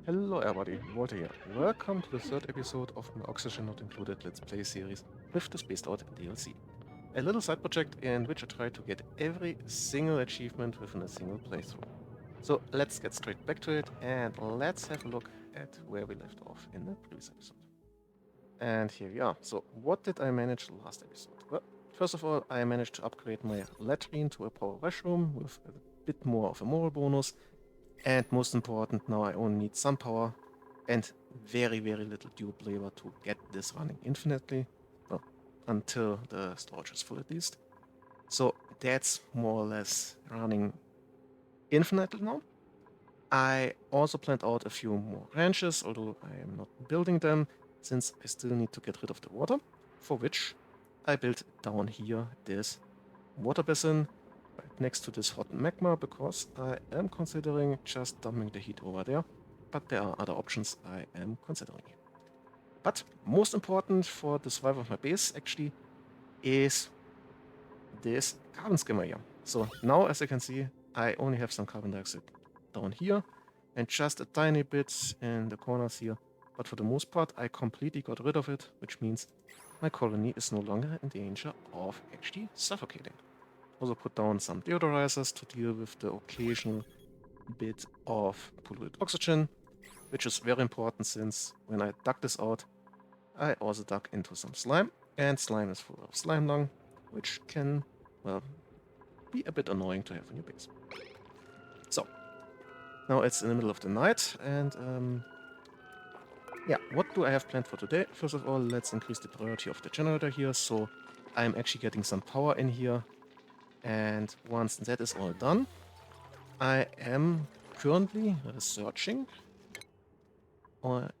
Hello everybody, Walter here. Welcome to the third episode of my Oxygen Not Included Let's Play series with the Spaced Out DLC. A little side project in which I try to get every single achievement within a single playthrough. So let's get straight back to it and let's have a look at where we left off in the previous episode. And here we are. So what did I manage last episode? Well, first of all, I managed to upgrade my latrine to a power washroom with a bit more of a moral bonus. And most important, now I only need some power and very little dupe labor to get this running infinitely. Well, until the storage is full at least. So that's more or less running infinitely now. I also planned out a few more ranches, although I am not building them, since I still need to get rid of the water, for which I built down here this water basin right next to this hot magma, because I am considering just dumping the heat over there, but there are other options I am considering. But most important for the survival of my base actually is this carbon skimmer here. So now, as you can see, I only have some carbon dioxide down here and just a tiny bit in the corners here. But for the most part, I completely got rid of it, which means my colony is no longer in danger of actually suffocating. Also put down some deodorizers to deal with the occasional bit of polluted oxygen, which is very important since when I dug this out, I also dug into some slime, and slime is full of slime dung, which can, well, be a bit annoying to have on your base. So, now it's in the middle of the night, and yeah, what do I have planned for today? First of all, let's increase the priority of the generator here, so I'm actually getting some power in here. And once that is all done, I am currently researching,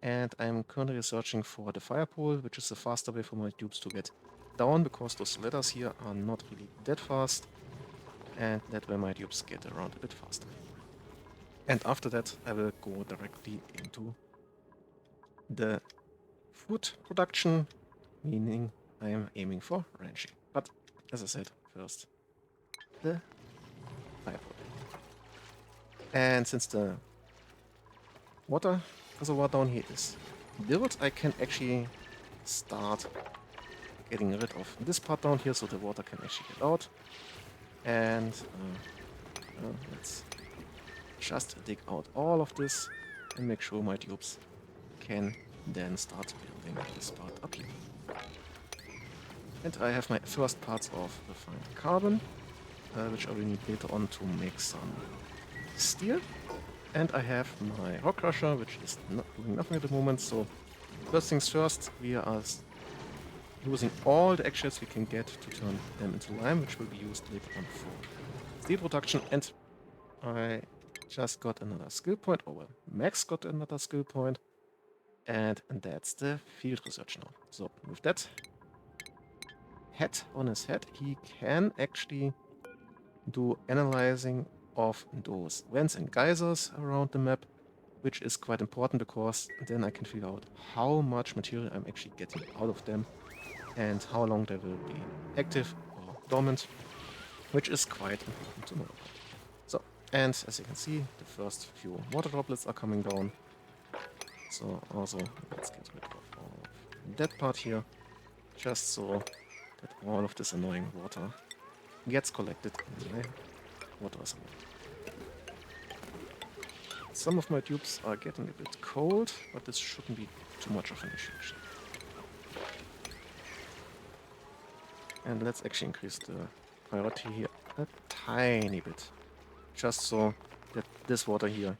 and I'm currently researching for the fire pole, which is a faster way for my tubes to get down, because those ladders here are not really that fast, and that way my tubes get around a bit faster. And after that, I will go directly into the food production, meaning I am aiming for ranching. But as I said, first the fire pole. And since the water reservoir down here is built, I can actually start getting rid of this part down here so the water can actually get out. And let's just dig out all of this and make sure my tubes can then start building this part up here. And I have my first parts of refined carbon, which I will need later on to make some steel. And I have my rock crusher, which is not doing nothing at the moment. So first things first, we are using all the eggshells we can get to turn them into lime, which will be used later on for steel production. And I just got another skill point, or well, Max got another skill point, and that's the field research now. So with that hat on his head, he can actually do analyzing of those vents and geysers around the map, which is quite important because then I can figure out how much material I'm actually getting out of them and how long they will be active or dormant, which is quite important to know. So, and as you can see, the first few water droplets are coming down. So also, let's get rid of all of that part here, just so that all of this annoying water gets collected in my water reservoir. Some of my tubes are getting a bit cold, but this shouldn't be too much of an issue actually. And let's actually increase the priority here a tiny bit, just so that this water here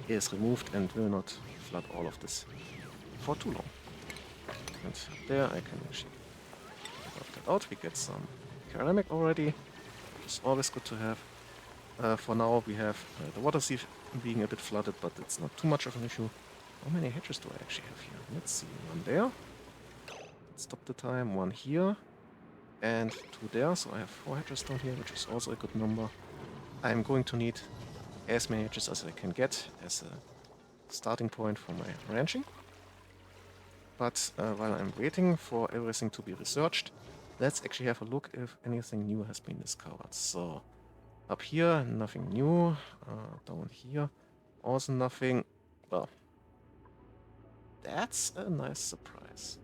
is removed and will not flood all of this for too long. And there I can actually work that out. We get some ceramic already, which is always good to have. For now we have the water sieve being a bit flooded, but it's not too much of an issue. How many hatches do I actually have here? Let's see, one there. Stop the time, one here. And two there, so I have 4 hatches down here, which is also a good number. I'm going to need as many hatches as I can get as a starting point for my ranching. But while I'm waiting for everything to be researched, let's actually have a look if anything new has been discovered. So up here, nothing new. Down here, also nothing. Well, that's a nice surprise.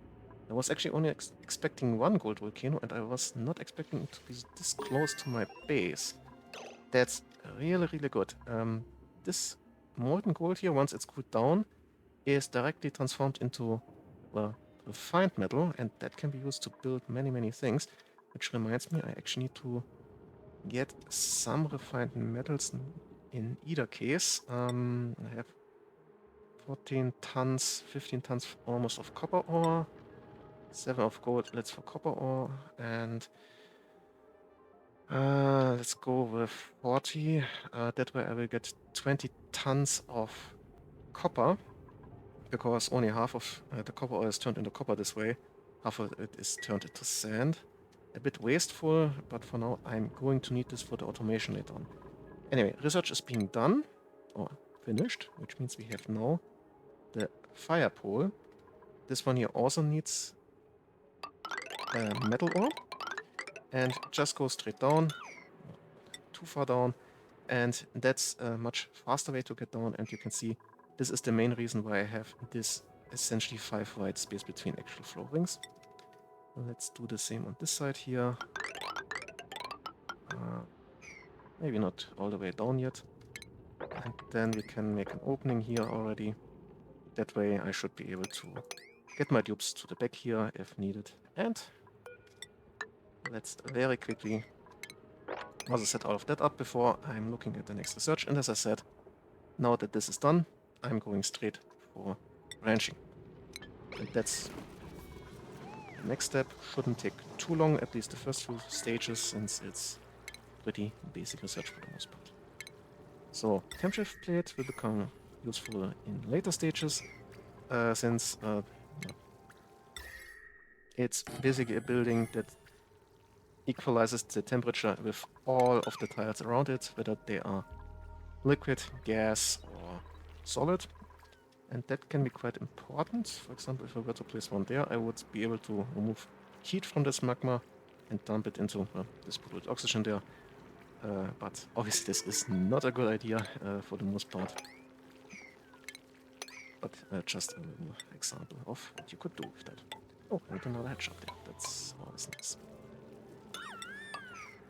I was actually only expecting one gold volcano, and I was not expecting it to be this close to my base. That's really, really good. This molten gold here, once it's cooled down, is directly transformed into, well, refined metal, and that can be used to build many, many things. Which reminds me, I actually need to get some refined metals in either case. I have 14 tons, 15 tons almost of copper ore, 7 of gold, let's for copper ore, and let's go with 40. That way I will get 20 tons of copper, because only half of the copper ore is turned into copper this way. Half of it is turned into sand. A bit wasteful, but for now I'm going to need this for the automation later on. Anyway, research is being done, or finished, which means we have now the fire pole. This one here also needs metal ore, and just go straight down, too far down, and that's a much faster way to get down. And you can see this is the main reason why I have this essentially 5 wide space between actual floor rings. Let's do the same on this side here. Maybe not all the way down yet. And then we can make an opening here already. That way I should be able to get my dupes to the back here if needed. And let's very quickly, as I set all of that up before I'm looking at the next research. And as I said, now that this is done, I'm going straight for ranching. And that's the next step. Shouldn't take too long, at least the first few stages, since it's pretty basic research for the most part. So, temp shift plate will become useful in later stages, since it's basically a building that equalizes the temperature with all of the tiles around it, whether they are liquid, gas, or solid. And that can be quite important. For example, if I were to place one there, I would be able to remove heat from this magma and dump it into this polluted oxygen there. But obviously this is not a good idea for the most part. But just a little example of what you could do with that. Oh, and another headshot there. That's always nice.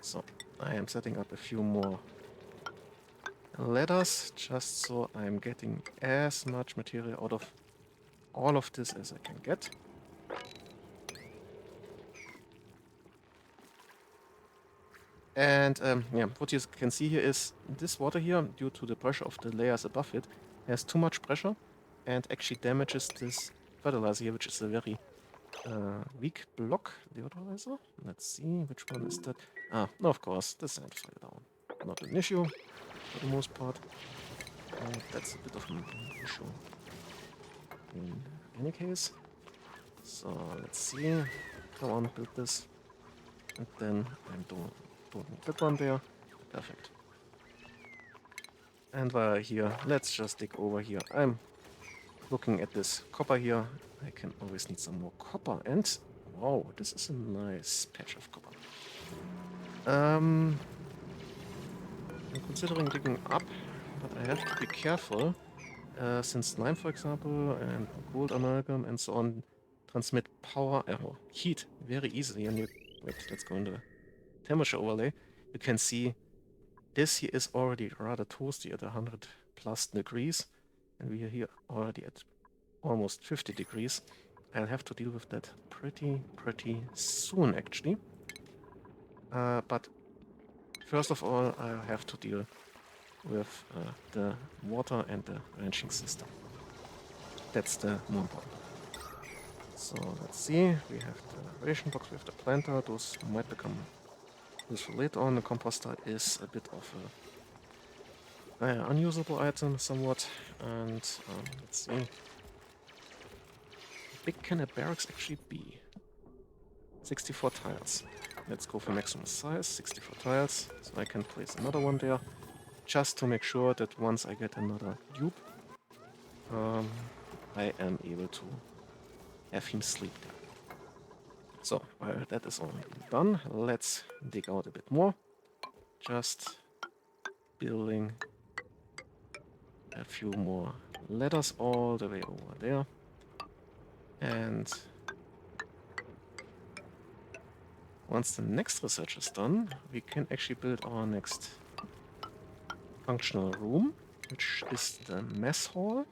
So, I am setting up a few more ladders, just so I'm getting as much material out of all of this as I can get. And yeah, what you can see here is this water here, due to the pressure of the layers above it, has too much pressure and actually damages this fertilizer here, which is a very weak block deodorizer. Let's see, which one is that? Ah, no, of course, the sand fell down. Not an issue for the most part. That's a bit of an issue in any case. So let's see. Come on, build this. And then I'm don't need that one there. Perfect. And while here, let's just dig over here. I'm looking at this copper here. I can always need some more copper. And wow, this is a nice patch of copper. I'm considering digging up, but I have to be careful. Since lime, for example, and gold amalgam and so on transmit power, heat very easily. And wait, let's go into temperature overlay. You can see this here is already rather toasty at 100 plus degrees, and we are here already at almost 50 degrees. I'll have to deal with that pretty soon, actually. But first of all, I'll have to deal with the water and the ranching system. That's the more important. So let's see, we have the ration box, we have the planter, those might become useful later on. The composter is a bit of a unusable item somewhat, and let's see. How big can a barracks actually be? 64 tiles. Let's go for maximum size, 64 tiles, so I can place another one there, just to make sure that once I get another dupe, I am able to have him sleep there. So, while that is already done, let's dig out a bit more. Just building a few more ladders all the way over there. And once the next research is done, we can actually build our next functional room, which is the mess hall.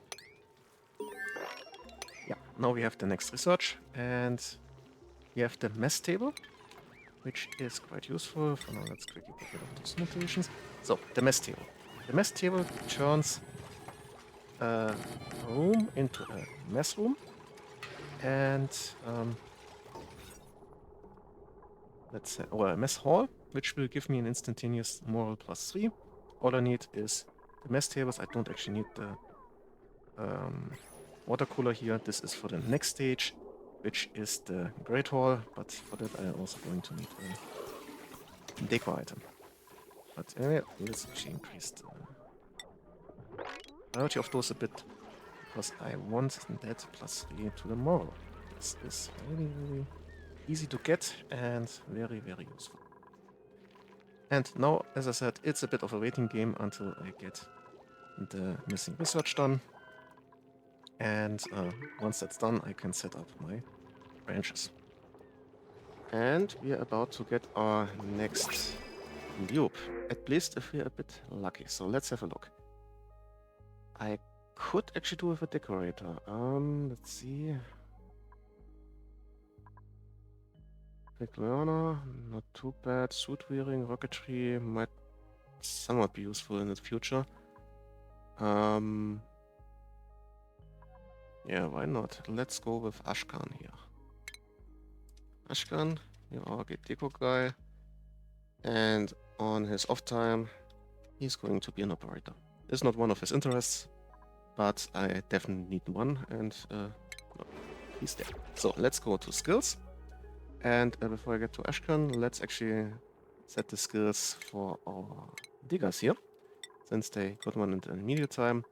Yeah, now we have the next research, and we have the mess table, which is quite useful. For now, let's quickly get rid of those notations. So, the mess table. The mess table turns a room into a mess room, and let's say, or a mess hall, which will give me an instantaneous moral +3. All I need is the mess tables. I don't actually need the water cooler here. This is for the next stage, which is the Great Hall, but for that I am also going to need a deco item. But let's actually increase the priority of those a bit, because I want that +3 to the moral. This is really, really easy to get and very, very useful. And now, as I said, it's a bit of a waiting game until I get the missing research done. And once that's done, I can set up my branches. And we are about to get our next dupe. At least if we're a bit lucky. So let's have a look. I could actually do with a decorator. Let's see. Quick learner, not too bad. Suit wearing, rocketry might somewhat be useful in the future. Yeah, why not? Let's go with Ashkan here. Ashkan, you're our deco guy. And on his off time, he's going to be an operator. It's not one of his interests, but I definitely need one, and no, he's there. So let's go to skills. And before I get to Ashkan, let's actually set the skills for our diggers here, since they got one in the immediate time.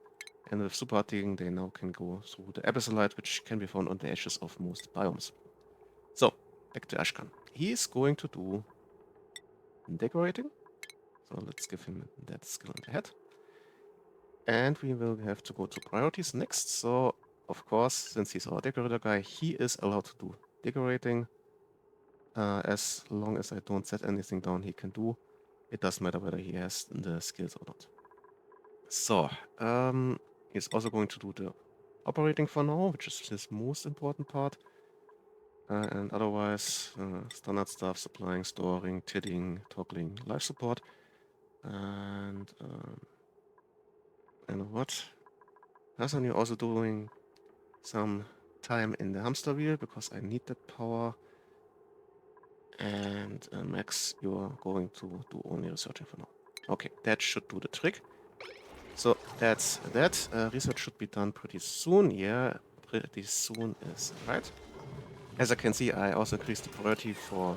And with super hard digging, they now can go through the abyssallite, which can be found on the edges of most biomes. So, back to Ashkan. He's going to do decorating. So let's give him that skill in the head. And we will have to go to priorities next. So, of course, since he's our decorator guy, he is allowed to do decorating. As long as I don't set anything down he can do. It doesn't matter whether he has the skills or not. So, he's also going to do the operating for now, which is his most important part. And otherwise, standard stuff, supplying, storing, tidding, toggling, life support. And what? Personally, also doing some time in the hamster wheel, because I need that power. And Max, you are going to do only researching for now. Okay, that should do the trick. So that's that. Research should be done pretty soon. Yeah, pretty soon is right. As I can see, I also increased the priority for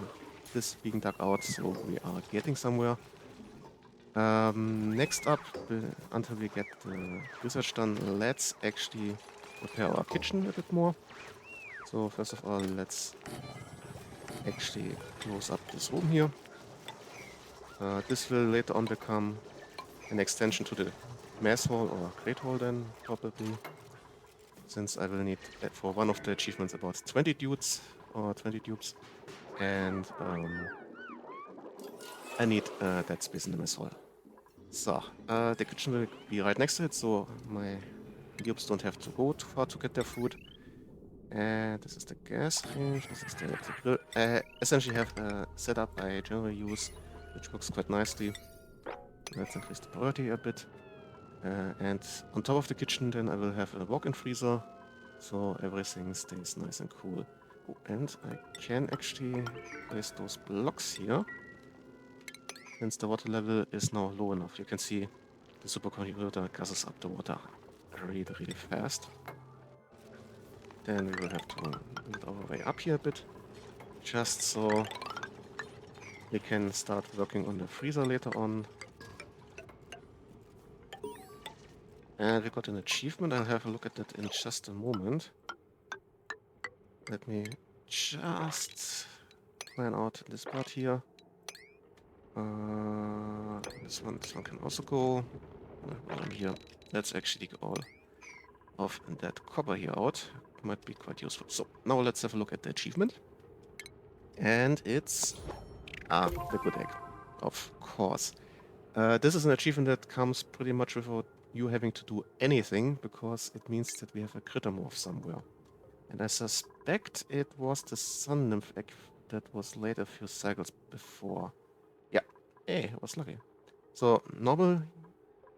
this being dug out, so we are getting somewhere. Next up, until we get the research done, let's actually prepare our kitchen a bit more. So first of all, let's actually close up this room here. This will later on become an extension to the mess hall or great hall then, probably. Since I will need, for one of the achievements, about 20 dudes or 20 dupes. And I need that space in the mess hall. So, the kitchen will be right next to it, so my dupes don't have to go too far to get their food. And this is the gas range, this is the grill. Essentially have a setup I generally use, which works quite nicely. Let's increase the priority a bit. And on top of the kitchen then I will have a walk-in freezer, so everything stays nice and cool. Oh, and I can actually place those blocks here, since the water level is now low enough. You can see the supercomputer gathers up the water really, really fast. Then we will have to build our way up here a bit, just so we can start working on the freezer later on. And we got an achievement. I'll have a look at that in just a moment. Let me just plan out this part here. This one can also go. While I'm here, let's actually dig all of that copper here out. might be quite useful. So, now let's have a look at the achievement. And it's... the good egg. Of course. This is an achievement that comes pretty much without you having to do anything, because it means that we have a critter morph somewhere. And I suspect it was the sun nymph egg that was laid a few cycles before. Yeah, hey, I was lucky. So, normal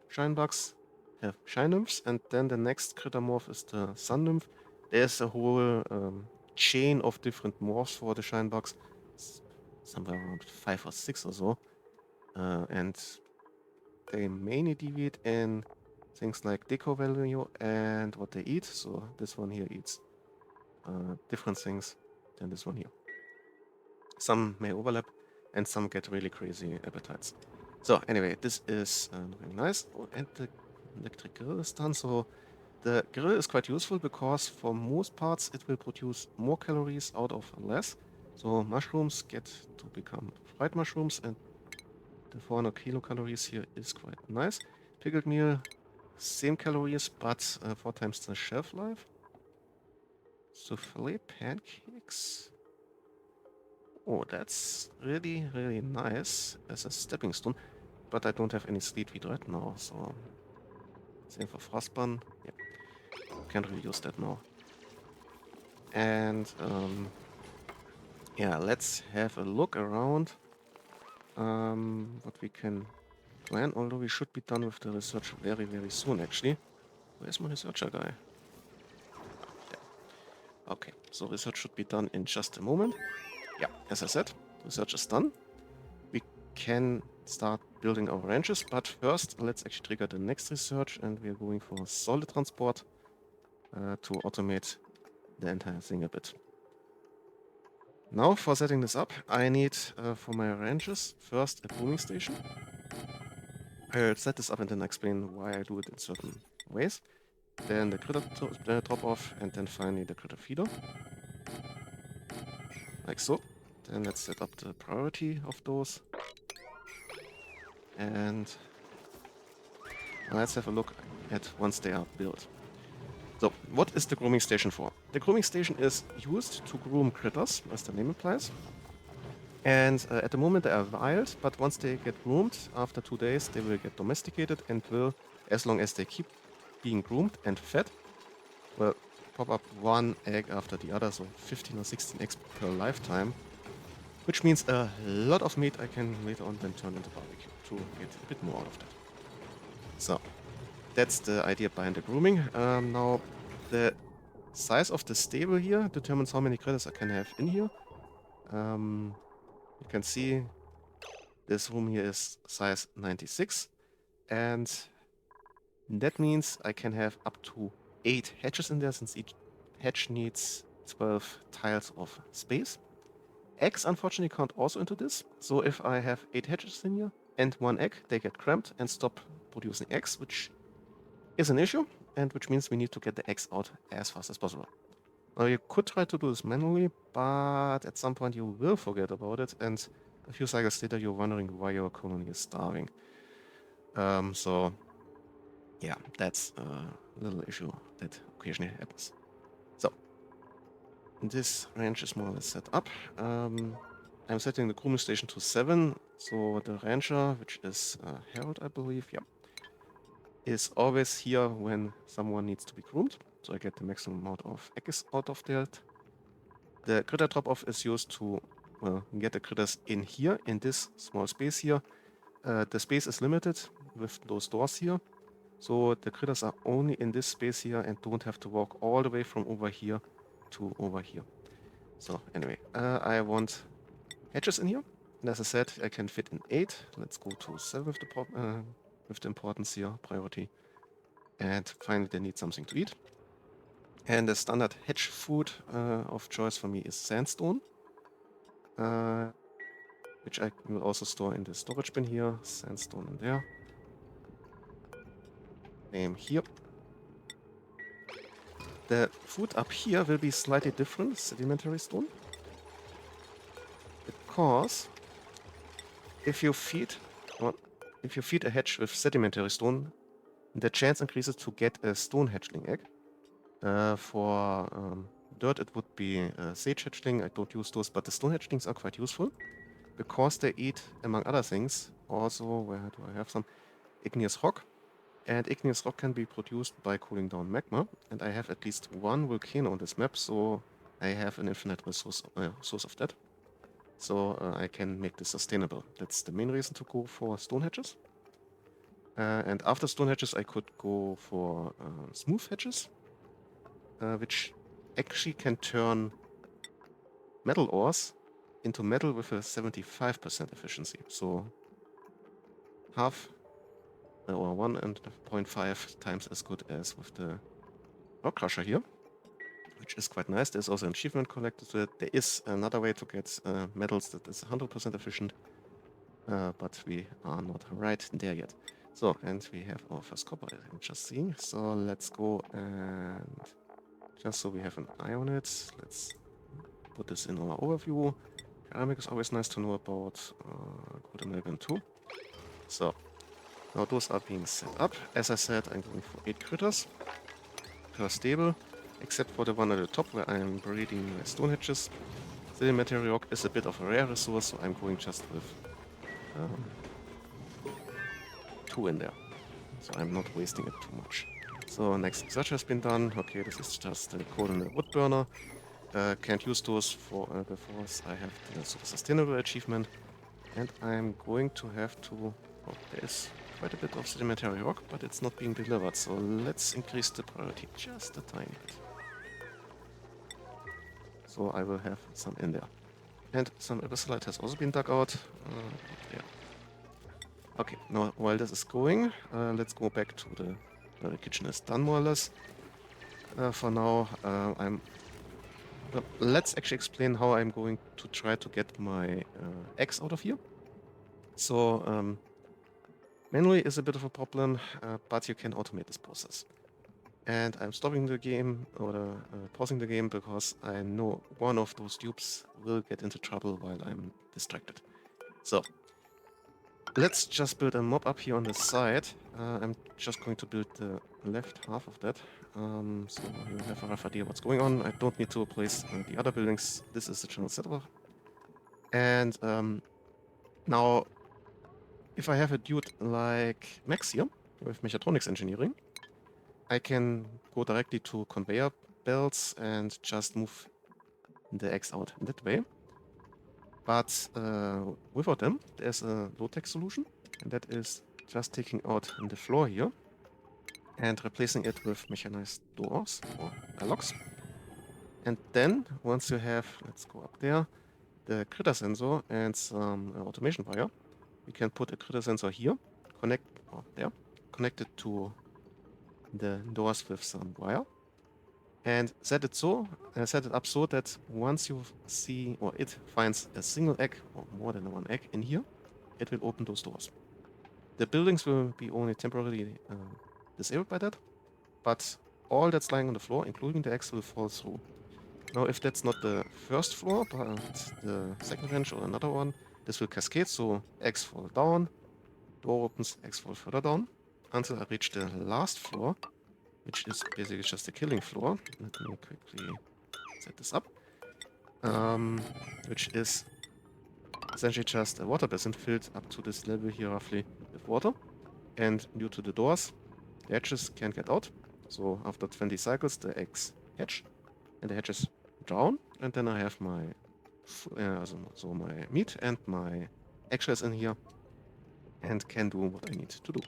shine bugs have shine nymphs, and then the next critter morph is the sun nymph. There's a whole chain of different morphs for the shine bugs, somewhere around 5 or 6 or so. And they mainly deviate in things like deco value and what they eat. So this one here eats different things than this one here. Some may overlap, and some get really crazy appetites. So anyway, this is very nice. Oh, and the electric grill is done. So the grill is quite useful because for most parts it will produce more calories out of less. So mushrooms get to become fried mushrooms, and the 400 kilocalories here is quite nice. Pickled meal, same calories, but 4 times the shelf life. Souffle pancakes. Oh, that's really, really nice as a stepping stone. But I don't have any sleet wheat right now, so... Same for frostbun. Yeah, can't really use that now. And, yeah, let's have a look around what we can plan, although we should be done with the research very, very soon, actually. Where's my researcher guy? There. Okay, so research should be done in just a moment. Yeah, as I said, research is done. We can start building our ranches, but first let's actually trigger the next research, and we're going for solid transport to automate the entire thing a bit. Now, for setting this up, I need for my ranches first a grooming station. I'll set this up and then explain why I do it in certain ways. Then the critter drop-off, and then finally the critter feeder. Like so. Then let's set up the priority of those. And let's have a look at once they are built. So, what is the grooming station for? The grooming station is used to groom critters, as the name implies. And at the moment they are wild, but once they get groomed, after 2 days they will get domesticated and will, as long as they keep being groomed and fed, will pop up 1 egg after the other, so 15 or 16 eggs per lifetime. Which means a lot of meat I can later on then turn into barbecue to get a bit more out of that. So, that's the idea behind the grooming. Now, the size of the stable here determines how many critters I can have in here. You can see this room here is size 96, and that means I can have up to 8 hatches in there, since each hatch needs 12 tiles of space. Eggs unfortunately count also into this, so if I have 8 hatches in here and 1 egg, they get cramped and stop producing eggs, which is an issue, and which means we need to get the eggs out as fast as possible. Now, you could try to do this manually, but at some point you will forget about it, and a few cycles later you're wondering why your colony is starving. So, yeah, that's a little issue that occasionally happens. So, this ranch is more or less set up. I'm setting the grooming station to 7, so the rancher, which is Harold, I believe, yeah, is always here when someone needs to be groomed. So I get the maximum amount of eggs out of that. The critter drop-off is used to get the critters in here, in this small space here. The space is limited with those doors here. So the critters are only in this space here and don't have to walk all the way from over here to over here. So anyway, I want hatches in here. And as I said, I can fit in 8. Let's go to 7 with the importance here, priority. And finally, they need something to eat. And the standard hatch food of choice for me is sandstone, which I will also store in the storage bin here. Sandstone in there. Name here. The food up here will be slightly different, sedimentary stone. Because if you feed a hatch with sedimentary stone, the chance increases to get a stone hatchling egg. For dirt, it would be sage hatchling. I don't use those, but the stone hatchlings are quite useful because they eat, among other things, also, where do I have some? Igneous rock. And igneous rock can be produced by cooling down magma. And I have at least one volcano on this map, so I have an infinite resource source of that. So I can make this sustainable. That's the main reason to go for stone hatches. And after stone hatches, I could go for smooth hatches, which actually can turn metal ores into metal with a 75% efficiency. So half or 1.5 times as good as with the rock crusher here, which is quite nice. There's also an achievement connected to it. There is another way to get metals that is 100% efficient, but we are not right there yet. So, and we have our first copper, I'm just seeing. So let's go and just so we have an eye on it, let's put this in our overview. Ceramic is always nice to know about. Go to Melbourne too. So, now those are being set up. As I said, I'm going for 8 critters per stable, except for the one at the top where I'm breeding my stone hatches. The material rock is a bit of a rare resource, so I'm going just with 2 in there. So I'm not wasting it too much. So next research has been done. Okay, this is just the coal and the wood burner. Can't use those for because I have the super sustainable achievement. And I'm going to have to... Oh, there's quite a bit of sedimentary rock, but it's not being delivered. So let's increase the priority just a tiny bit. So I will have some in there. And some abyssallite has also been dug out. Yeah. Okay, now while this is going, let's go back to the kitchen is done more or less. For now, let's actually explain how I'm going to try to get my eggs out of here. So, manually is a bit of a problem, but you can automate this process. And I'm stopping the game, or pausing the game, because I know one of those dupes will get into trouble while I'm distracted. So, let's just build a mob up here on the side. I'm just going to build the left half of that. So you have a rough idea what's going on. I don't need to replace the other buildings. This is the general setup. And now, if I have a dude like Max here, with mechatronics engineering, I can go directly to conveyor belts and just move the eggs out in that way. But without them, there's a low-tech solution, and that is just taking out the floor here and replacing it with mechanized doors or locks. And then, once you have, let's go up there, the critter sensor and some automation wire, we can put a critter sensor here, connect it to the doors with some wire, and set it up so that once you see or it finds a single egg or more than one egg in here, it will open those doors. The buildings will be only temporarily disabled by that, but all that's lying on the floor, including the eggs, will fall through. Now, if that's not the first floor, but the second range or another one, this will cascade, so eggs fall down, door opens, eggs fall further down, until I reach the last floor, which is basically just the killing floor. Let me quickly set this up. Which is essentially just a water basin filled up to this level here roughly with water. And due to the doors, the hatches can't get out. So after 20 cycles, the eggs hatch and the hatches drown. And then I have my my meat and my eggshells in here and can do what I need to do.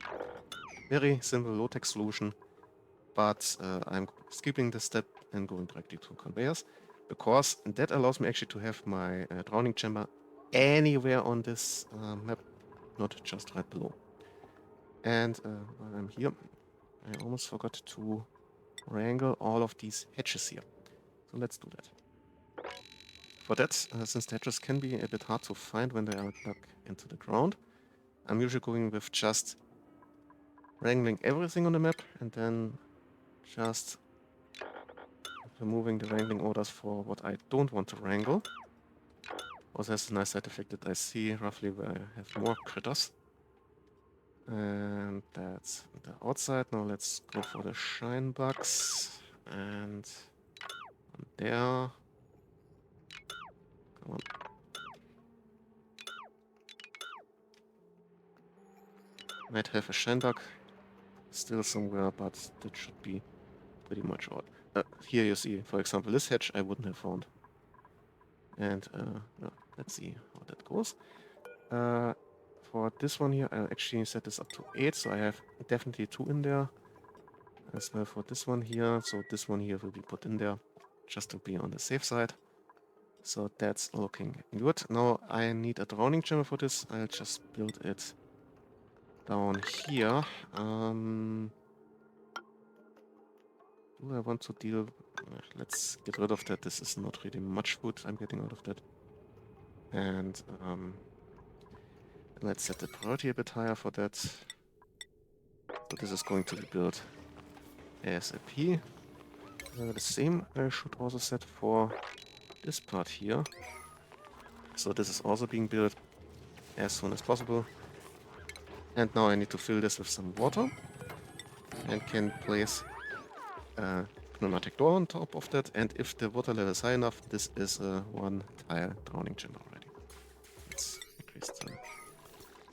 Very simple low-tech solution, but I'm skipping this step and going directly to conveyors because that allows me actually to have my drowning chamber anywhere on this map, not just right below. And while I'm here, I almost forgot to wrangle all of these hatches here. So let's do that. For that, since the hatches can be a bit hard to find when they are dug into the ground, I'm usually going with just wrangling everything on the map and then just removing the wrangling orders for what I don't want to wrangle. Also has a nice side effect that I see roughly where I have more critters. And that's the outside. Now let's go for the shine bugs. and there. Come on. Might have a shine bug still somewhere, but that should be pretty much all. Here you see, for example, this hatch I wouldn't have found. And let's see how that goes. For this one here, I'll actually set this up to 8, so I have definitely 2 in there. As well for this one here, so this one here will be put in there, just to be on the safe side. So that's looking good. Now I need a drowning chamber for this. I'll just build it down here. Do I want to deal... let's get rid of that. This is not really much food I'm getting out of that. And let's set the priority a bit higher for that. So this is going to be built ASAP. The same I should also set for this part here. So this is also being built as soon as possible. And now I need to fill this with some water. And can place a pneumatic door on top of that. And if the water level is high enough, this is a 1 tile drowning chamber already. Let's increase the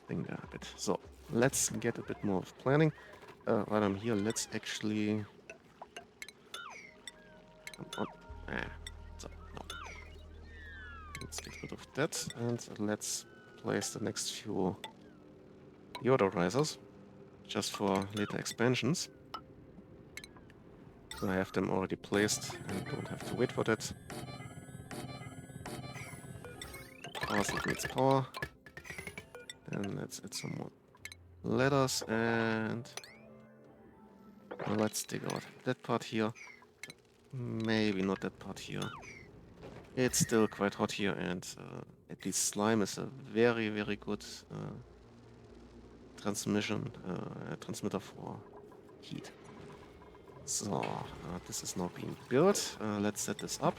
thing there a bit. So let's get a bit more of planning. While I'm here, let's actually... come on. So, no. Let's get rid of that. And let's place the next few deodorizers. Just for later expansions. So I have them already placed and don't have to wait for that. Power slot needs power. Then let's add some more ladders and let's dig out that part here. Maybe not that part here. It's still quite hot here, and at least slime is a very, very good transmitter for heat. So, this is now being built. Let's set this up.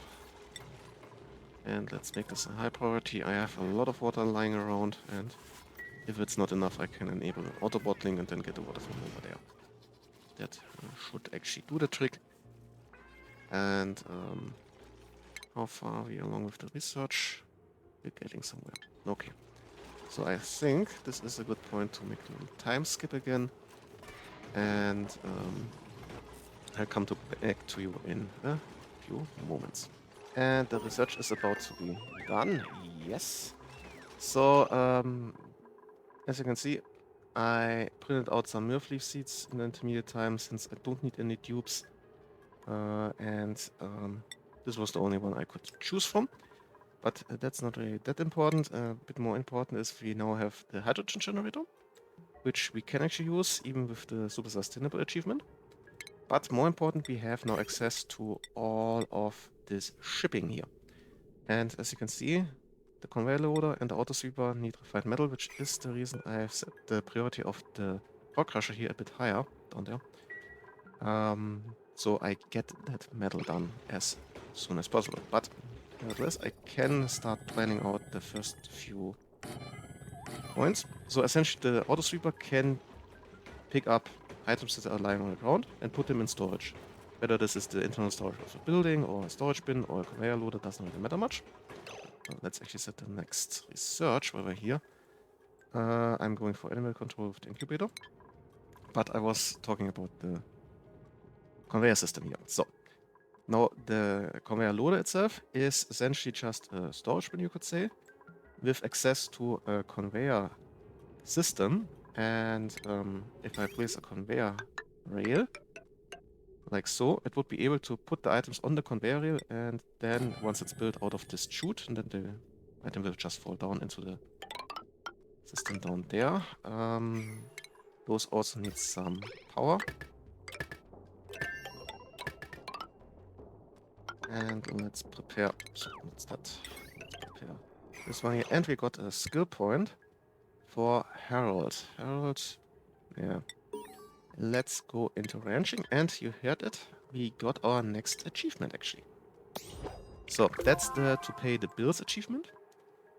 And let's make this a high priority. I have a lot of water lying around, and if it's not enough, I can enable auto bottling and then get the water from over there. That should actually do the trick. And how far are we along with the research? We're getting somewhere. Okay. So I think this is a good point to make a little time skip again. And I'll come back to you in a few moments. And the research is about to be done. Yes. So, as you can see, I printed out some milk leaf seeds in the intermediate time since I don't need any dupes. This was the only one I could choose from. But that's not really that important. A bit more important is we now have the hydrogen generator, which we can actually use even with the super sustainable achievement. But more important, we have now access to all of this shipping here. And as you can see, the conveyor loader and the auto sweeper need refined metal, which is the reason I have set the priority of the rock crusher here a bit higher down there. So I get that metal done as soon as possible. But nevertheless, I can start planning out the first few points. So essentially, the auto sweeper can pick up items that are lying on the ground and put them in storage. Whether this is the internal storage of a building or a storage bin or a conveyor loader doesn't really matter much. Let's actually set the next research while we're here. I'm going for animal control with the incubator. But I was talking about the conveyor system here. So, now the conveyor loader itself is essentially just a storage bin, you could say, with access to a conveyor system. And if I place a conveyor rail, like so, it would be able to put the items on the conveyor rail, and then once it's built out of this chute, and then the item will just fall down into the system down there. Those also need some power. And let's prepare. So what's that? Let's prepare this one here. And we got a skill point for Harold. Harold, yeah. Let's go into ranching. And you heard it. We got our next achievement actually. So that's the to pay the bills achievement,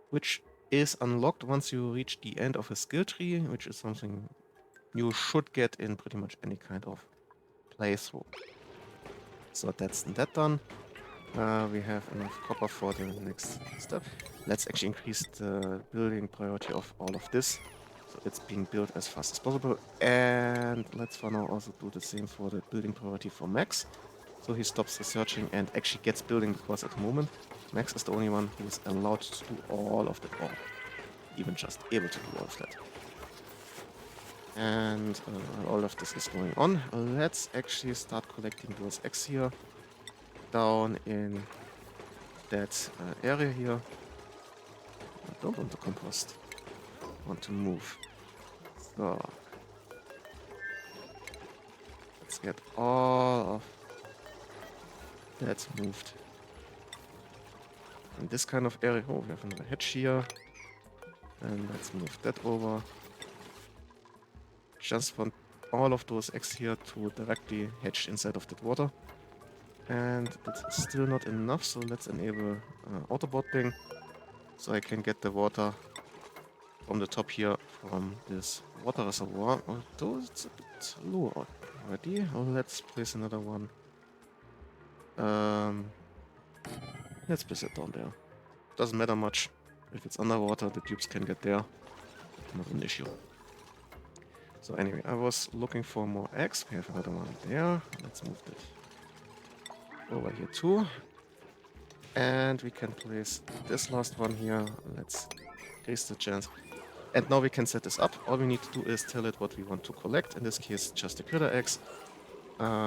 which is unlocked once you reach the end of a skill tree, which is something you should get in pretty much any kind of playthrough. So that's that done. We have enough copper for the next step. Let's actually increase the building priority of all of this, so it's being built as fast as possible. And let's for now also do the same for the building priority for Max. So he stops researching and actually gets building, because at the moment Max is the only one who is allowed to do all of that, or even just able to do all of that. And all of this is going on. Let's actually start collecting those eggs here down in that area here. I don't want to compost. I want to move. So let's get all of that moved. In this kind of area. Oh, we have another hedge here. And let's move that over. Just want all of those eggs here to directly hatch inside of that water. And that's still not enough, so let's enable auto-bottling, so I can get the water from the top here from this water reservoir. Although it's a bit low already. Let's place another one. Let's place it down there. Doesn't matter much. If it's underwater, the tubes can get there. Not an issue. So anyway, I was looking for more eggs. We have another one there. Let's move that over here too. And we can place this last one here. Let's increase the chance. And now we can set this up. All we need to do is tell it what we want to collect. In this case, just the critter eggs.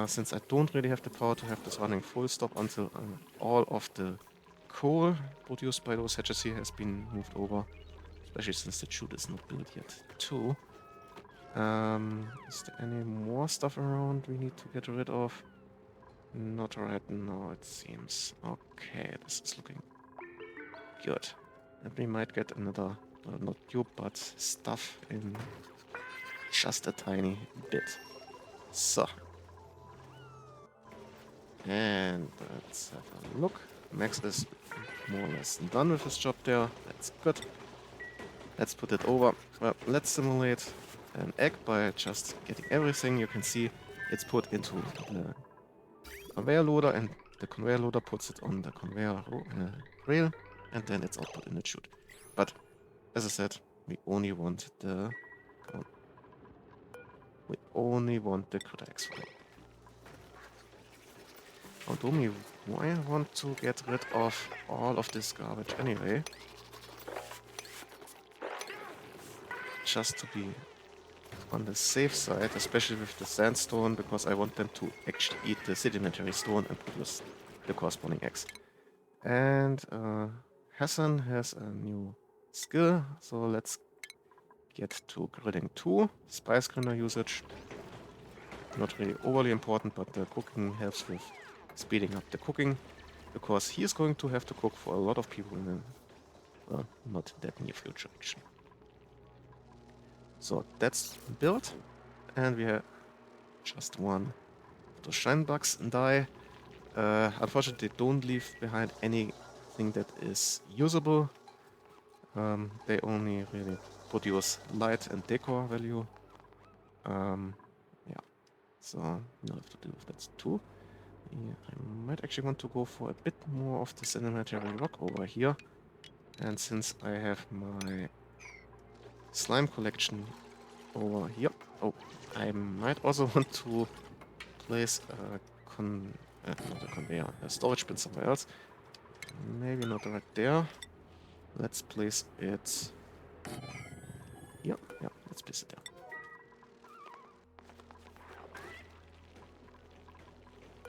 Since I don't really have the power to have this running full stop until all of the coal produced by those hatches here has been moved over. Especially since the chute is not built yet too. Is there any more stuff around we need to get rid of? Not right now, it seems. Okay, this is looking good. And we might get another, not tube, but stuff in just a tiny bit. So. And let's have a look. Max is more or less done with his job there. That's good. Let's put it over. Well, let's simulate an egg by just getting everything. You can see it's put into the conveyor loader, and the conveyor loader puts it on the conveyor rail, and then it's output in the chute. But as I said, we only want the critter eggs for now. Although we want to get rid of all of this garbage anyway, just to be on the safe side, especially with the sandstone, because I want them to actually eat the sedimentary stone and produce the corresponding eggs. And Hassan has a new skill, so let's get to grilling 2. Spice grinder usage, not really overly important, but the cooking helps with speeding up the cooking, because he is going to have to cook for a lot of people in the, well, not that near future actually. So that's built, and we have just one of those shine bugs die. Unfortunately, they don't leave behind anything that is usable. They only really produce light and decor value. Yeah, so we'll have to deal with that too. Yeah, I might actually want to go for a bit more of the sedimentary rock over here. And since I have my slime collection over here, oh, I might also want to place not a conveyor, a storage bin somewhere else. Maybe not right there. Let's place it here. Yeah, let's place it there.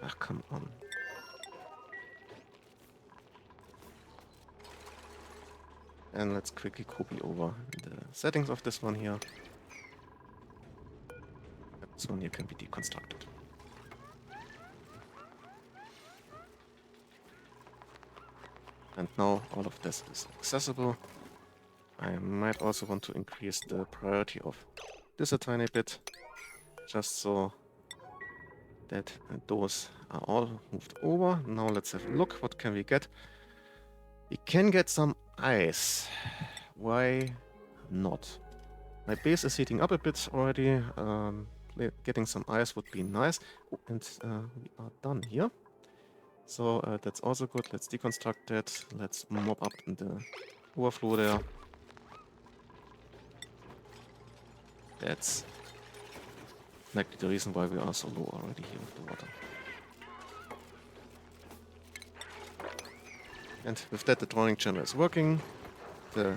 Ah, come on. And let's quickly copy over the settings of this one here. This one here can be deconstructed. And now all of this is accessible. I might also want to increase the priority of this a tiny bit, just so that those are all moved over. Now let's have a look. What can we get? We can get some ice. Why not? My base is heating up a bit already. Getting some ice would be nice. Oh, and we are done here. So that's also good. Let's deconstruct that. Let's mop up the overflow there. That's likely the reason why we are so low already here with the water. And with that, the drawing channel is working. The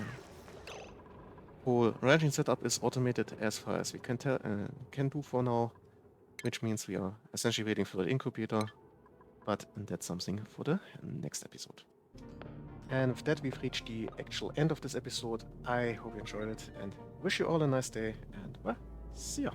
whole ranching setup is automated as far as we can do for now, which means we are essentially waiting for the incubator, but that's something for the next episode. And with that, we've reached the actual end of this episode. I hope you enjoyed it and wish you all a nice day, and well, see ya!